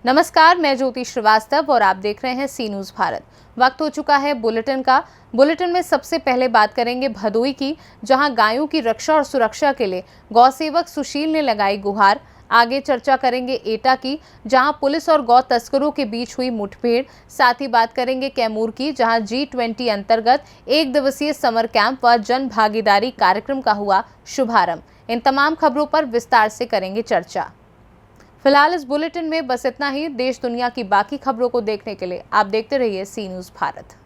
नमस्कार, मैं ज्योति श्रीवास्तव और आप देख रहे हैं सी न्यूज़ भारत। वक्त हो चुका है बुलेटिन का। बुलेटिन में सबसे पहले बात करेंगे भदोई की, जहां गायों की रक्षा और सुरक्षा के लिए गौ सेवक सुशील ने लगाई गुहार। आगे चर्चा करेंगे एटा की, जहां पुलिस और गौ तस्करों के बीच हुई मुठभेड़। साथ ही बात करेंगे कैमूर की, जहां G20 अंतर्गत 1 दिवसीय समर कैंप व जन भागीदारी कार्यक्रम का हुआ शुभारंभ। इन तमाम खबरों पर विस्तार से करेंगे चर्चा। फिलहाल इस बुलेटिन में बस इतना ही। देश दुनिया की बाकी खबरों को देखने के लिए आप देखते रहिए सी न्यूज़ भारत।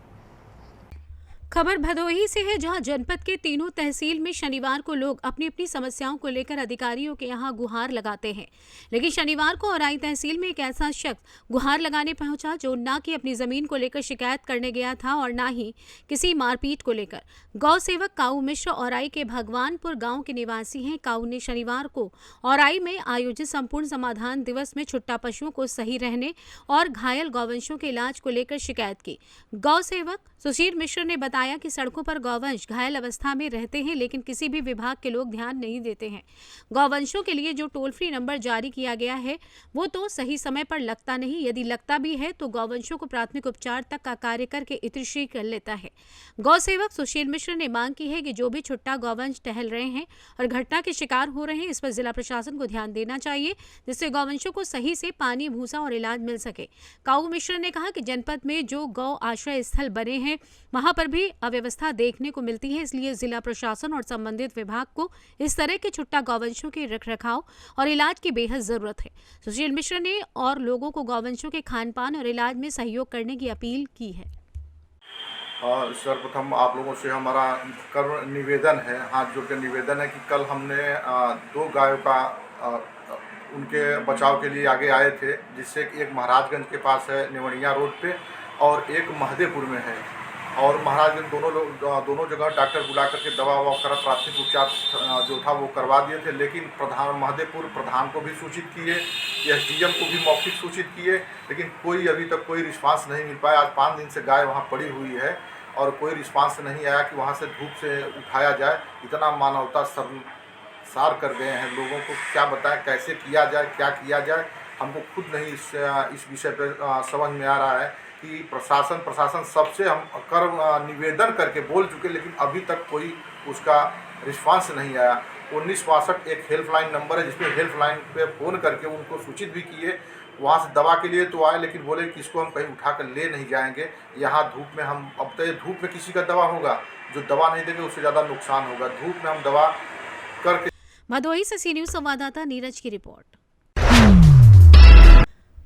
खबर भदोही से है, जहां जनपद के तीनों तहसील में शनिवार को लोग अपनी अपनी समस्याओं को लेकर अधिकारियों के यहां गुहार लगाते हैं। लेकिन शनिवार को औराई तहसील में एक ऐसा शख्स गुहार लगाने पहुंचा जो ना कि अपनी जमीन को लेकर शिकायत करने गया था और ना ही किसी मारपीट को लेकर। गौ सेवक काऊ मिश्र औराई के भगवानपुर गाँव के निवासी हैं। काऊ ने शनिवार को औराई में आयोजित संपूर्ण समाधान दिवस में छुट्टा पशुओं को सही रहने और घायल गौवंशों के इलाज को लेकर शिकायत की। गौ सेवक सुशील मिश्र ने बताया कि सड़कों पर गौवंश घायल अवस्था में रहते हैं, लेकिन किसी भी विभाग के लोग ध्यान नहीं देते हैं। गौवंशों के लिए जो टोल फ्री नंबर जारी किया गया है वो तो सही समय पर लगता नहीं, यदि लगता भी है तो गौवंशों को प्राथमिक उपचार तक का कार्य करके इतिश्री कर लेता है। गौ सेवक सुशील मिश्र ने मांग की है कि जो भी छुट्टा गौवंश टहल रहे हैं और घटना के शिकार हो रहे हैं, इस पर जिला प्रशासन को ध्यान देना चाहिए, जिससे गौवंशों को सही से पानी, भूसा और इलाज मिल सके। काऊ मिश्र ने कहा कि जनपद में जो गौ आश्रय स्थल बने हैं वहां पर भी अव्यवस्था देखने को मिलती है, इसलिए जिला प्रशासन और संबंधित विभाग को इस तरह के छुट्टा गौवंशों के रखरखाव और इलाज की बेहद जरूरत है। सुशील मिश्र ने और लोगों को गौवंशों के खान पान और इलाज में सहयोग करने की अपील की है। सर्वप्रथम आप लोगों से हमारा कर निवेदन है, हाथ जोड़ के निवेदन है कि कल हमने 2 गायों का उनके बचाव के लिए आगे आए थे, जिससे कि एक महाराजगंज के पास है नेवड़िया रोड पे और एक महदेपुर में है। और महाराजगंज दोनों जगह डॉक्टर बुला करके दवा ववा करा, प्राथमिक उपचार जो था वो करवा दिए थे। लेकिन महदेपुर प्रधान को भी सूचित किए, SDM को भी मौखिक सूचित किए, लेकिन कोई अभी तक कोई रिस्पांस नहीं मिल पाया। आज 5 दिन से गाय वहाँ पड़ी हुई है और कोई रिस्पांस नहीं आया कि वहाँ से धूप से उठाया जाए। इतना मानवता सार कर गए हैं, लोगों को क्या बताएं, कैसे किया जाए, क्या किया जाए, हमको खुद नहीं इस विषय पर समझ में आ रहा है कि प्रशासन सबसे हम कर निवेदन करके बोल चुके, लेकिन अभी तक कोई उसका रिस्पांस नहीं आया। 1962 एक हेल्पलाइन नंबर है, जिसमें हेल्पलाइन पे फ़ोन करके उनको सूचित भी किए। वहाँ से दवा के लिए तो आए, लेकिन बोले कि इसको हम कहीं उठा कर ले नहीं जाएंगे, यहाँ धूप में हम, अब तो धूप में किसी का दवा होगा, जो दवा नहीं देंगे उससे ज़्यादा नुकसान होगा। धूप में हम दवा करके। भदोही से सी न्यूज़ संवाददाता नीरज की रिपोर्ट।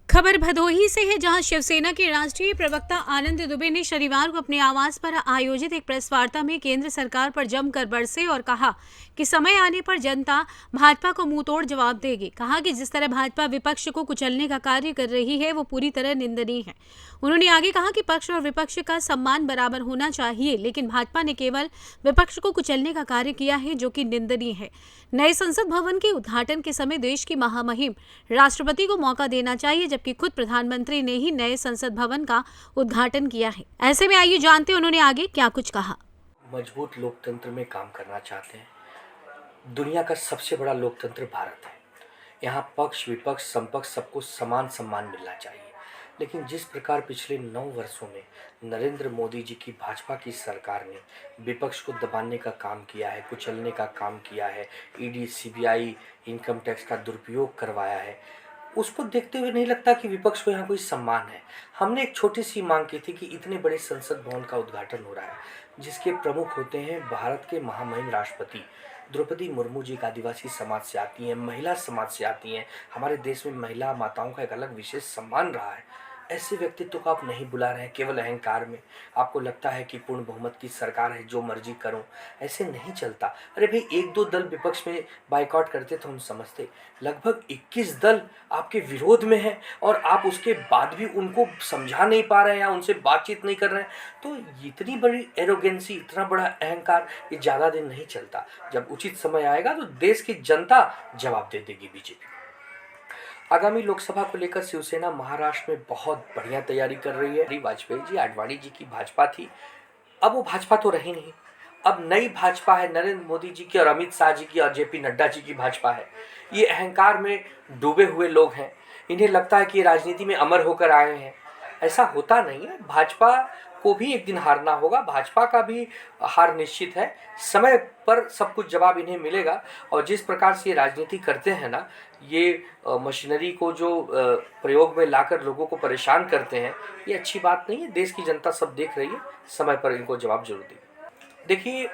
खबर भदोही से है, जहां शिवसेना के राष्ट्रीय प्रवक्ता आनंद दुबे ने शनिवार को अपने आवास पर आयोजित एक प्रेस वार्ता में केंद्र सरकार पर जमकर बरसे और कहा कि समय आने पर जनता भाजपा को मुंहतोड़ जवाब देगी। कहा कि जिस तरह भाजपा विपक्ष को कुचलने का कार्य कर रही है वो पूरी तरह निंदनीय है। उन्होंने आगे कहा कि पक्ष और विपक्ष का सम्मान बराबर होना चाहिए, लेकिन भाजपा ने केवल विपक्ष को कुचलने का कार्य किया है, जो कि निंदनीय है। नए संसद भवन के उद्घाटन के समय देश की महामहिम राष्ट्रपति को मौका देना चाहिए, जबकि खुद प्रधानमंत्री ने ही नए संसद भवन का उद्घाटन किया है। ऐसे में आइए जानते हैं उन्होंने आगे क्या कुछ कहा। मजबूत लोकतंत्र में काम करना चाहते हैं। दुनिया का सबसे बड़ा लोकतंत्र भारत है। यहाँ पक्ष, विपक्ष, संपक्ष सबको समान सम्मान मिलना चाहिए। लेकिन जिस प्रकार पिछले 9 वर्षों में नरेंद्र मोदी जी की भाजपा की सरकार ने विपक्ष को दबाने का काम किया है, कुचलने का काम किया है, ED, CBI, इनकम टैक्स का दुरुपयोग करवाया है, उसको देखते हुए नहीं लगता कि विपक्ष को यहाँ कोई सम्मान है। हमने एक छोटी सी मांग की थी कि इतने बड़े संसद भवन का उद्घाटन हो रहा है, जिसके प्रमुख होते हैं भारत के महामहिम राष्ट्रपति द्रौपदी मुर्मू जी, आदिवासी समाज से आती हैं, महिला समाज से आती हैं। हमारे देश में महिला माताओं का एक अलग विशेष सम्मान रहा है। ऐसे व्यक्तित्व को आप नहीं बुला रहे हैं केवल अहंकार में। आपको लगता है कि पूर्ण बहुमत की सरकार है, जो मर्जी करूं। ऐसे नहीं चलता। अरे भाई, 1-2 दल विपक्ष में बाइकआउट करते तो हम समझते, लगभग 21 दल आपके विरोध में है और आप उसके बाद भी उनको समझा नहीं पा रहे हैं या उनसे बातचीत नहीं कर रहे हैं, तो इतनी बड़ी एरोगेंसी, इतना बड़ा अहंकार, ये ज़्यादा दिन नहीं चलता। जब उचित समय आएगा तो देश की जनता जवाब दे देगी बीजेपी। आगामी लोकसभा को लेकर शिवसेना महाराष्ट्र में बहुत बढ़िया तैयारी कर रही है। वाजपेयी जी, आडवाणी जी की भाजपा थी, अब वो भाजपा तो रही नहीं। अब नई भाजपा है, नरेंद्र मोदी जी की और अमित शाह जी की और JP नड्डा जी की भाजपा है। ये अहंकार में डूबे हुए लोग हैं। इन्हें लगता है कि ये राजनीति में अमर होकर आए हैं। ऐसा होता नहीं है। भाजपा को भी एक दिन हारना होगा, भाजपा का भी हार निश्चित है। समय पर सब कुछ जवाब इन्हें मिलेगा। और जिस प्रकार से ये राजनीति करते हैं ना, ये मशीनरी को जो प्रयोग में लाकर लोगों को परेशान करते हैं, ये अच्छी बात नहीं है। देश की जनता सब देख रही है, समय पर इनको जवाब जरूर देगी। देखिए,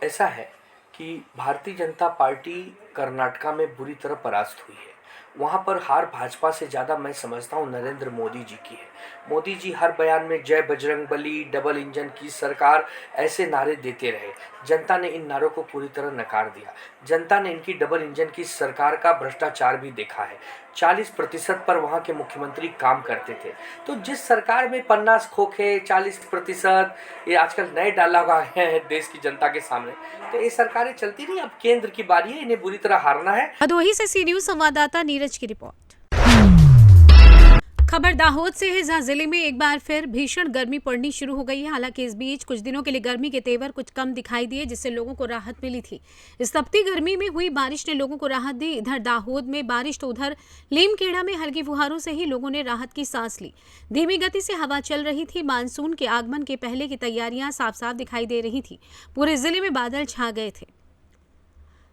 ऐसा है कि भारतीय जनता पार्टी कर्नाटका में बुरी तरह परास्त हुई है। वहाँ पर हार भाजपा से ज़्यादा मैं समझता हूँ नरेंद्र मोदी जी की है। मोदी जी हर बयान में जय बजरंगबली, डबल इंजन की सरकार ऐसे नारे देते रहे। जनता ने इन नारों को पूरी तरह नकार दिया। जनता ने इनकी डबल इंजन की सरकार का भ्रष्टाचार भी देखा है। 40% पर वहाँ के मुख्यमंत्री काम करते थे। तो जिस सरकार में 50 खोखे 40%, ये आजकल नए डायलॉग आए हैं देश की जनता के सामने, तो ये सरकारें चलती नहीं। अब केंद्र की बारी है, इन्हें बुरी तरह हारना है। भदोही से सी न्यूज संवाददाता नीरज की रिपोर्ट। खबर दाहोद से है, जहां जिले में एक बार फिर भीषण गर्मी पड़नी शुरू हो गई है। हालांकि इस बीच कुछ दिनों के लिए गर्मी के तेवर कुछ कम दिखाई दिए, जिससे लोगों को राहत मिली थी। इस तपती गर्मी में हुई बारिश ने लोगों को राहत दी। इधर दाहोद में बारिश तो उधर लीमखेड़ा में हल्की फुहारों से ही लोगों ने राहत की सांस ली। धीमी गति से हवा चल रही थी। मानसून के आगमन के पहले की तैयारियां साफ साफ दिखाई दे रही थी। पूरे जिले में बादल छा गए थे।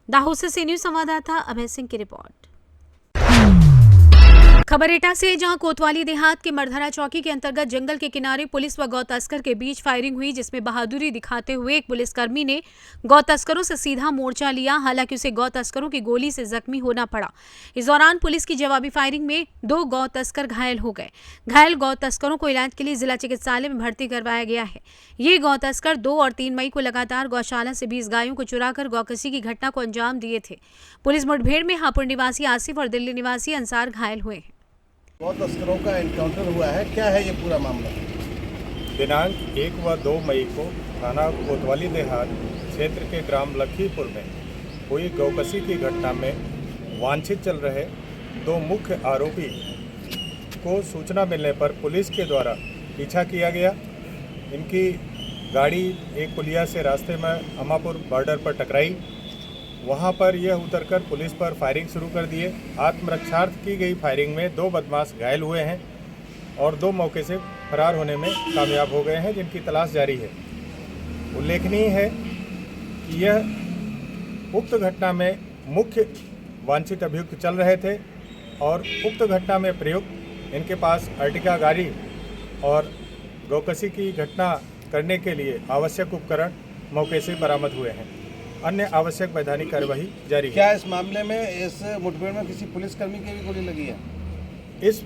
दाहोद से सी न्यूज संवाददाता अभय सिंह की रिपोर्ट। खबर एटा से, जहां कोतवाली देहात के मरधरा चौकी के अंतर्गत जंगल के किनारे पुलिस व गौ तस्कर के बीच फायरिंग हुई, जिसमें बहादुरी दिखाते हुए एक पुलिसकर्मी ने गौ तस्करों से सीधा मोर्चा लिया। हालांकि उसे गौ तस्करों की गोली से जख्मी होना पड़ा। इस दौरान पुलिस की जवाबी फायरिंग में 2 गौ तस्कर घायल हो गए। घायल गौ तस्करों को इलाज के लिए जिला चिकित्सालय में भर्ती करवाया गया है। ये गौ तस्कर 2 और 3 मई को लगातार गौशाला से 20 गायों को चुराकर गौकसी की घटना को अंजाम दिए थे। पुलिस मुठभेड़ में हापुड़ निवासी आसिफ और दिल्ली निवासी अंसार घायल हुए हैं। गौ तस्करों का एनकाउंटर हुआ है, क्या है ये पूरा मामला? दिनांक 1 व 2 मई को थाना कोतवाली देहात क्षेत्र के ग्राम लखीपुर में हुई गौकसी की घटना में वांछित चल रहे 2 मुख्य आरोपी को सूचना मिलने पर पुलिस के द्वारा पीछा किया गया। इनकी गाड़ी एक पुलिया से रास्ते में अमापुर बॉर्डर पर टकराई। वहां पर यह उतरकर पुलिस पर फायरिंग शुरू कर दिए। आत्मरक्षार्थ की गई फायरिंग में 2 बदमाश घायल हुए हैं और 2 मौके से फरार होने में कामयाब हो गए हैं, जिनकी तलाश जारी है। उल्लेखनीय है कि यह उक्त घटना में मुख्य वांछित अभियुक्त चल रहे थे और उक्त घटना में प्रयुक्त इनके पास अर्टिगा गाड़ी और गौकसी की घटना करने के लिए आवश्यक उपकरण मौके से बरामद हुए हैं। अन्य आवश्यक वैधानिक कार्यवाही जारी है। क्या इस मामले में, इस मुठभेड़ में किसी पुलिसकर्मी की भी गोली लगी है? इस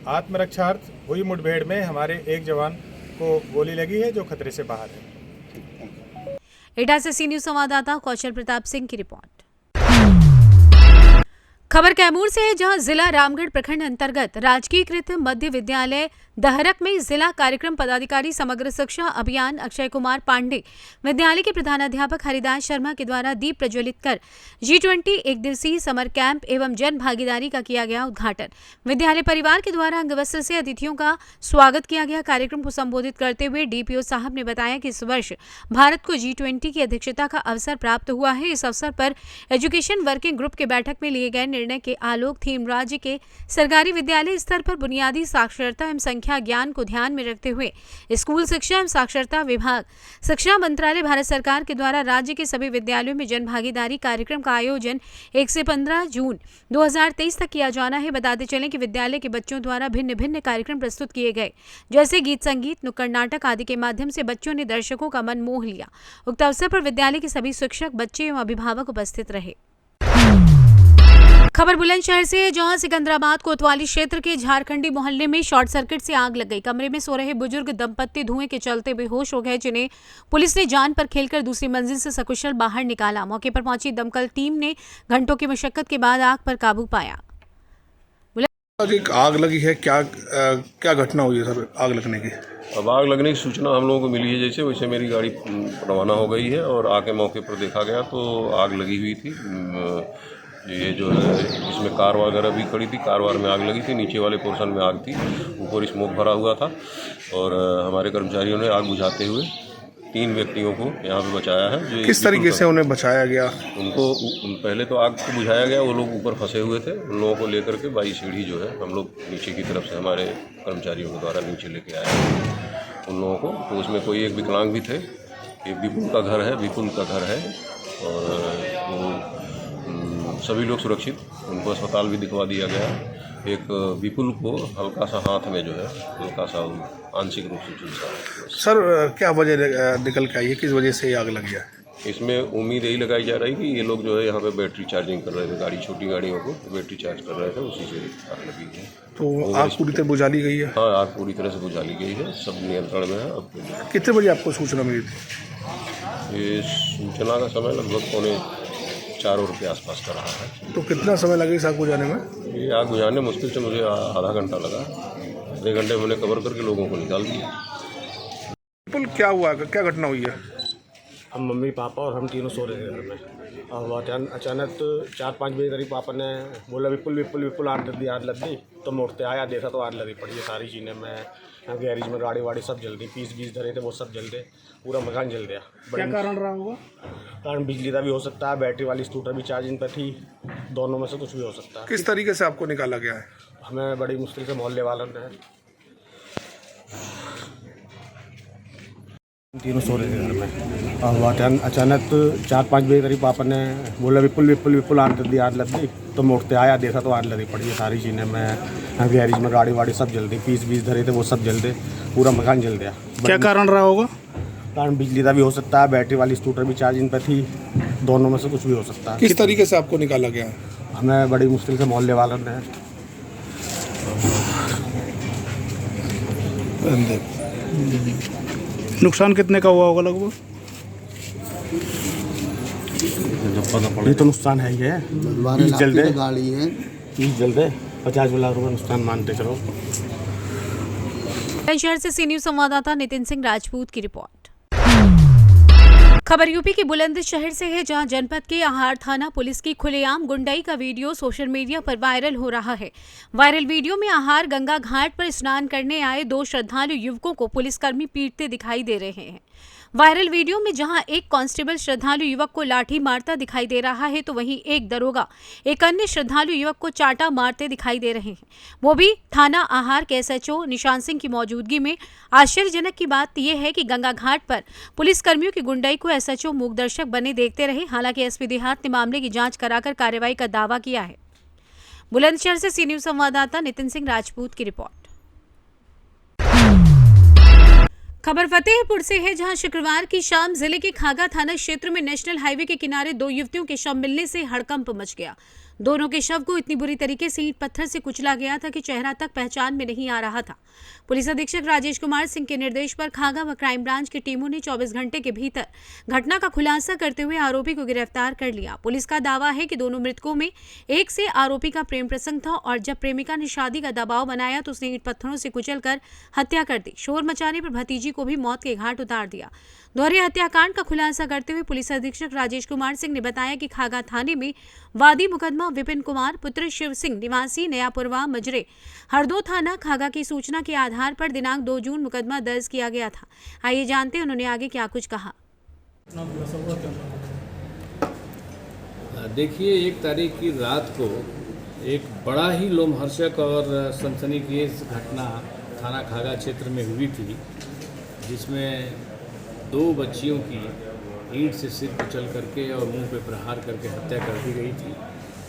आत्मरक्षार्थ हुई मुठभेड़ में हमारे एक जवान को गोली लगी है, जो खतरे से बाहर है। एटा से सी न्यूज संवाददाता कौशल प्रताप सिंह की रिपोर्ट। खबर कैमूर से है, जहां जिला रामगढ़ प्रखंड अंतर्गत राजकीयकृत मध्य विद्यालय दहरक में जिला कार्यक्रम पदाधिकारी समग्र शिक्षा अभियान अक्षय कुमार पांडे, विद्यालय के प्रधानाध्यापक हरिदास शर्मा के द्वारा दीप प्रज्वलित कर G20 एक दिवसीय समर कैंप एवं जन भागीदारी का किया गया उद्घाटन। विद्यालय परिवार के द्वारा अंगवस्त्र से अतिथियों का स्वागत किया गया। कार्यक्रम को संबोधित करते हुए DPO साहब ने बताया कि इस वर्ष भारत को G20 की अध्यक्षता का अवसर प्राप्त हुआ है। इस अवसर पर एजुकेशन वर्किंग ग्रुप के बैठक में लिए गए निर्णय के आलोक थीम राज्य के सरकारी विद्यालय स्तर पर बुनियादी साक्षरता एवं संख्या ज्ञान को ध्यान में रखते हुए स्कूल शिक्षा एवं साक्षरता विभाग शिक्षा मंत्रालय भारत सरकार के द्वारा राज्य के सभी विद्यालयों में जन भागीदारी कार्यक्रम का आयोजन 1 से 15 जून 2023 तक किया जाना है। बताते चलें कि विद्यालय के बच्चों द्वारा भिन्न भिन्न कार्यक्रम प्रस्तुत किए गए, जैसे गीत संगीत, नुक्कड़ नाटक आदि के माध्यम से बच्चों ने दर्शकों का मन मोह लिया। उक्त अवसर पर विद्यालय के सभी शिक्षक, बच्चे एवं अभिभावक उपस्थित रहे। खबर बुलंदशहर से है, जहां सिकंदराबाद कोतवाली क्षेत्र के झारखंडी मोहल्ले में शॉर्ट सर्किट से आग लग गई। कमरे में सो रहे बुजुर्ग दंपत्ति धुएं के चलते बेहोश हो गए, जिन्हें पुलिस ने जान पर खेलकर दूसरी मंजिल से सकुशल बाहर निकाला। मौके पर पहुंची दमकल टीम ने घंटों की मशक्कत के बाद आग पर काबू पाया। आग लगी है, क्या घटना हुई है सर आग लगने की? अब आग लगने की सूचना हम लोगों को मिली है, जैसे वैसे मेरी गाड़ी रवाना हो गई है और आके मौके पर देखा गया तो आग लगी हुई थी। ये जो है इसमें कार वगैरह भी खड़ी थी, कार वार में आग लगी थी, नीचे वाले पोर्शन में आग थी, ऊपर स्मोक भरा हुआ था और हमारे कर्मचारियों ने आग बुझाते हुए 3 व्यक्तियों को यहाँ पे बचाया है। जो किस तरीके से उन्हें बचाया गया? उनको पहले तो आग को बुझाया गया, वो लोग ऊपर फंसे हुए थे। उन लोगों को लेकर के 22 सीढ़ी जो है हम लोग नीचे की तरफ से हमारे कर्मचारियों के द्वारा नीचे लेके आए उन लोगों को। तो उसमें कोई एक विकलांग भी थे। एक विपुल का घर है और वो सभी लोग सुरक्षित, उनको अस्पताल भी दिखवा दिया गया। एक विपुल को हल्का सा हाथ में जो है हल्का सा आंशिक रूप से झुलसा है। सर क्या वजह निकल के आई है, किस वजह से ये आग लग गया? इसमें उम्मीद यही लगाई जा रही कि ये लोग जो है यहाँ पे बैटरी चार्जिंग कर रहे थे, गाड़ी छोटी गाड़ियों को बैटरी चार्ज कर रहे थे, उसी से आग लगी है। तो आग पूरी तरह बुझा ली गई है? हाँ, आग पूरी तरह से बुझा ली गई है, सब नियंत्रण में है। अब कितने बजे आपको सूचना मिली थी? ये सूचना का समय लगभग 3:45 के आसपास का रहा है। तो कितना समय लगा इस आग बुझाने में? ये आग बुझाने मुश्किल से मुझे आधा घंटा लगा। आधे घंटे मैंने कवर करके लोगों को निकाल दिया। विपुल क्या हुआ, क्या घटना हुई है? हम मम्मी पापा और हम तीनों सो रहे थे घर में, और वो अचानक 4-5 बजे करीब पापा ने बोला विपुल आग लग गई। तो मैं उठते आया, देखा तो आग लगी पड़ी है सारी चीज़ें। मैं यहाँ गैरेज में गाड़ी वाड़ी सब जल गई, पीस धरे थे वो सब जल गए, पूरा मकान जल गया। क्या कारण रहा होगा? कारण बिजली का भी हो सकता है, बैटरी वाली स्कूटर भी चार्जिंग पर थी, दोनों में से कुछ भी हो सकता है। किस तरीके से आपको निकाला गया है? हमें बड़ी मुश्किल से मोहल्ले वालों ने, तीनों सो रहे थे घर में, और वो अचानक 4-5 बजे करीब पापा ने बोला विपुल आग लग गई। तो मैं उठते आया, देखा तो आग लगी पड़ी है सारी चीज़ें। मैं यहाँ गैरेज में गाड़ी वाड़ी सब जल गई, पीस धरे थे वो सब जल गए, पूरा मकान जल गया। क्या कारण रहा होगा? कारण बिजली का भी हो सकता है, बैटरी वाली स्कूटर भी चार्जिंग पर थी, दोनों में से कुछ भी हो सकता है। किस तरीके से आपको निकाला गया? हमें बड़ी मुश्किल से मोहल्ले वालों ने। नुकसान कितने का हुआ होगा लगभग? ये तो नुकसान है ही है, गाड़ी है, 50 लाख रुपये नुकसान मानते चलो। शहर से सी न्यूज संवाददाता नितिन सिंह राजपूत की रिपोर्ट। खबर यूपी के बुलंदशहर से है, जहां जनपद के आहार थाना पुलिस की खुलेआम गुंडाई का वीडियो सोशल मीडिया पर वायरल हो रहा है। वायरल वीडियो में आहार गंगा घाट पर स्नान करने आए 2 श्रद्धालु युवकों को पुलिसकर्मी पीटते दिखाई दे रहे हैं। वायरल वीडियो में जहां एक कांस्टेबल श्रद्धालु युवक को लाठी मारता दिखाई दे रहा है, तो वहीं एक दरोगा एक अन्य श्रद्धालु युवक को चाटा मारते दिखाई दे रहे हैं, वो भी थाना आहार के SHO निशान सिंह की मौजूदगी में। आश्चर्यजनक की बात यह है कि गंगा घाट पर पुलिसकर्मियों की गुंडाई को SHO मूकदर्शक बने देखते रहे। हालांकि SP देहात ने मामले की जांच कराकर कार्रवाई का दावा किया है। बुलंदशहर से सी न्यूज संवाददाता नितिन सिंह राजपूत की रिपोर्ट। खबर फतेहपुर से है, जहां शुक्रवार की शाम जिले के खागा थाना क्षेत्र में नेशनल हाईवे के किनारे 2 युवतियों के शव मिलने से हड़कंप मच गया। दोनों के शव को इतनी बुरी तरीके से ईंट पत्थर से कुचला गया था कि चेहरा तक पहचान में नहीं आ रहा था। पुलिस अधीक्षक राजेश कुमार सिंह के निर्देश पर खागा व क्राइम ब्रांच की टीमों ने 24 घंटे के भीतर घटना का खुलासा करते हुए आरोपी को गिरफ्तार कर लिया। पुलिस का दावा है कि दोनों मृतकों में एक से आरोपी का प्रेम प्रसंग था, और जब प्रेमिका ने शादी का दबाव बनाया तो उसने ईंट पत्थरों से कुचलकर हत्या कर दी। शोर मचाने पर भतीजी को भी मौत के घाट उतार दिया। दोहरे हत्याकांड का खुलासा करते हुए पुलिस अधीक्षक राजेश कुमार सिंह ने बताया कि खागा थाने में वादी मुकदमा विपिन कुमार पुत्र शिव सिंह निवासी नयापुरवा मजरे हरदो थाना खागा की सूचना के आधार पर दिनांक 2 जून मुकदमा दर्ज किया गया था। आइए जानते हैं उन्होंने आगे क्या कुछ कहा। देखिए, 1 तारीख की रात को एक बड़ा ही लोमहर्षक और सनसनीखेज घटना थाना खागा क्षेत्र में हुई थी, जिसमें 2 बच्चियों की ईंट से सिर कुचल करके और मुंह पे प्रहार करके हत्या कर दी गई थी।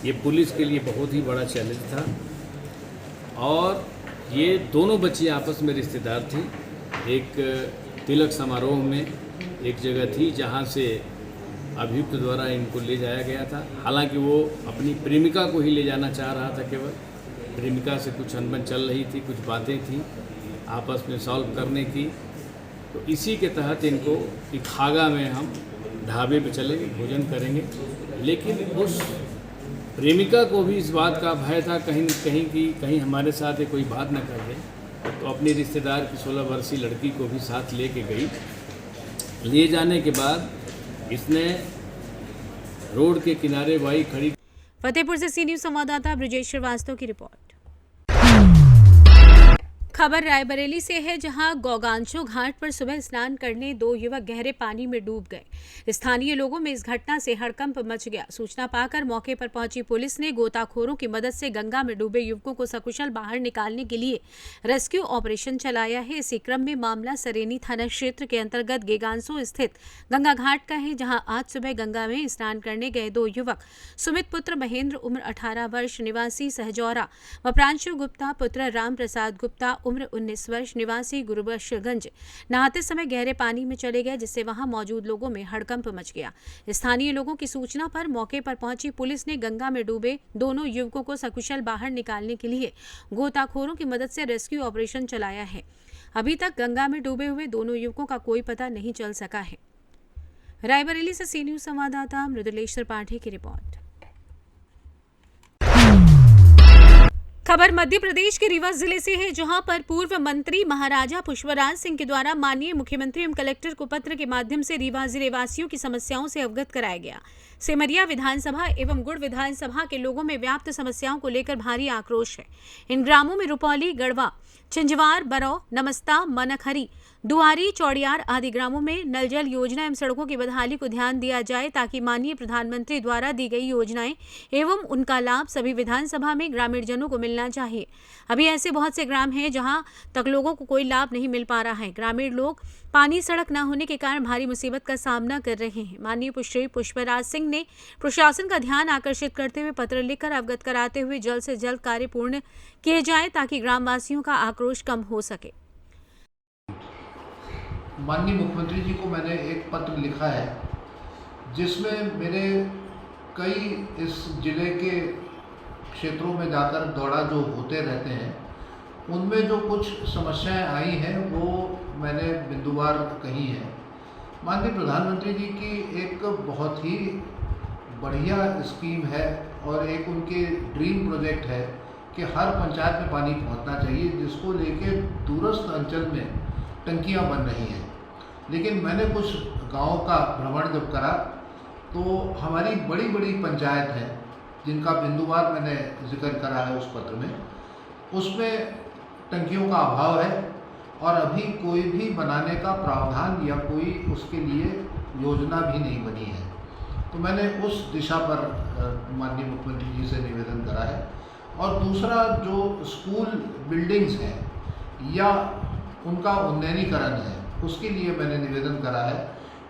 ये पुलिस के लिए बहुत ही बड़ा चैलेंज था, और ये दोनों बच्चियाँ आपस में रिश्तेदार थी। एक तिलक समारोह में एक जगह थी जहाँ से अभियुक्त द्वारा इनको ले जाया गया था। हालांकि वो अपनी प्रेमिका को ही ले जाना चाह रहा था, केवल प्रेमिका से कुछ अनबन चल रही थी, कुछ बातें थी आपस में सॉल्व करने की। तो इसी के तहत इनको खागा में हम ढाबे पे चलेंगे, भोजन करेंगे। लेकिन उस प्रेमिका को भी इस बात का भय था कहीं हमारे साथ कोई बात न कर दे, तो अपनी रिश्तेदार की 16 वर्षीय लड़की को भी साथ लेके गई। ले जाने के बाद इसने रोड के किनारे बाइक खड़ी। फतेहपुर से सी न्यूज संवाददाता ब्रिजेश श्रीवास्तव की रिपोर्ट। खबर रायबरेली से है, जहां गौगांचो घाट पर सुबह स्नान करने 2 युवक गहरे पानी में डूब गए। स्थानीय लोगों में इस घटना से हड़कंप मच गया। सूचना पाकर मौके पर पहुंची पुलिस ने गोताखोरों की मदद से गंगा में डूबे युवकों को सकुशल बाहर निकालने के लिए रेस्क्यू ऑपरेशन चलाया है। इसी क्रम में मामला सरेनी थाना क्षेत्र के अंतर्गत गेगांसो स्थित गंगा घाट का है, जहां आज सुबह गंगा में स्नान करने गए 2 युवक सुमित पुत्र महेंद्र उम्र 18 वर्ष निवासी सहजौरा व प्रांशु गुप्ता पुत्र राम प्रसाद गुप्ता उम्र 19 वर्ष निवासी गुरुबख्शगंज नहाते समय गहरे पानी में चले गए, जिससे वहां मौजूद लोगों में हड़कंप मच गया। स्थानीय लोगों की सूचना पर मौके पर पहुंची पुलिस ने गंगा में डूबे दोनों युवकों को सकुशल बाहर निकालने के लिए गोताखोरों की मदद से रेस्क्यू ऑपरेशन चलाया है। अभी तक गंगा में डूबे हुए दोनों युवकों का कोई पता नहीं चल सका है। रायबरेली से सी न्यूज संवाददाता मृदुलेश त्रिपाठी की रिपोर्ट। खबर मध्य प्रदेश के रीवा जिले से है, जहां पर पूर्व मंत्री महाराजा पुष्पराज सिंह के द्वारा माननीय मुख्यमंत्री एवं कलेक्टर को पत्र के माध्यम से रीवा जिले वासियों की समस्याओं से अवगत कराया गया। सेमरिया विधानसभा एवं गुड़ विधानसभा के लोगों में व्याप्त समस्याओं को लेकर भारी आक्रोश है। इन ग्रामों में रुपौली, गढ़वा, चिंजवार, बरौ, नमस्ता, मनखरी, दुआरी, चौड़ियार आदि ग्रामों में नल जल योजना एवं सड़कों की बदहाली को ध्यान दिया जाए, ताकि माननीय प्रधानमंत्री द्वारा दी गई योजनाएं एवं उनका लाभ सभी विधानसभा में ग्रामीण जनों को मिलना चाहिए। अभी ऐसे बहुत से ग्राम हैं जहां तक लोगों को कोई लाभ नहीं मिल पा रहा है। ग्रामीण लोग पानी सड़क न होने के कारण भारी मुसीबत का सामना कर रहे हैं। माननीय श्री पुष्पराज सिंह ने प्रशासन का ध्यान आकर्षित करते हुए पत्र लिखकर अवगत कराते हुए जल्द से जल्द कार्य पूर्ण किए जाए, ताकि ग्रामवासियों का आक्रोश कम हो सके। माननीय मुख्यमंत्री जी को मैंने एक पत्र लिखा है, जिसमें मेरे कई इस जिले के क्षेत्रों में जाकर दौरा जो होते रहते हैं, उनमें जो कुछ समस्याएं आई हैं वो मैंने बिंदुवार कही हैं। माननीय प्रधानमंत्री जी की एक बहुत ही बढ़िया स्कीम है और एक उनके ड्रीम प्रोजेक्ट है कि हर पंचायत में पानी पहुंचना चाहिए, जिसको लेके दूरस्थ अंचल में टंकियां बन रही हैं। लेकिन मैंने कुछ गाँव का भ्रमण जब करा तो हमारी बड़ी बड़ी पंचायत हैं, जिनका बिंदुवार मैंने जिक्र करा है उस पत्र में, उसमें टंकियों का अभाव है और अभी कोई भी बनाने का प्रावधान या कोई उसके लिए योजना भी नहीं बनी है। तो मैंने उस दिशा पर माननीय मुख्यमंत्री जी से निवेदन करा है। और दूसरा, जो स्कूल बिल्डिंग्स हैं या उनका उन्नयनीकरण है, उसके लिए मैंने निवेदन करा है,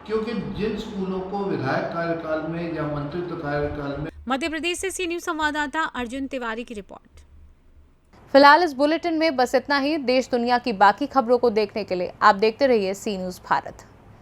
क्योंकि जिन स्कूलों को विधायक कार्यकाल में या मंत्रित्व कार्यकाल में। मध्य प्रदेश से सी न्यूज संवाददाता अर्जुन तिवारी की रिपोर्ट। फिलहाल इस बुलेटिन में बस इतना ही। देश दुनिया की बाकी खबरों को देखने के लिए आप देखते रहिए सी न्यूज भारत।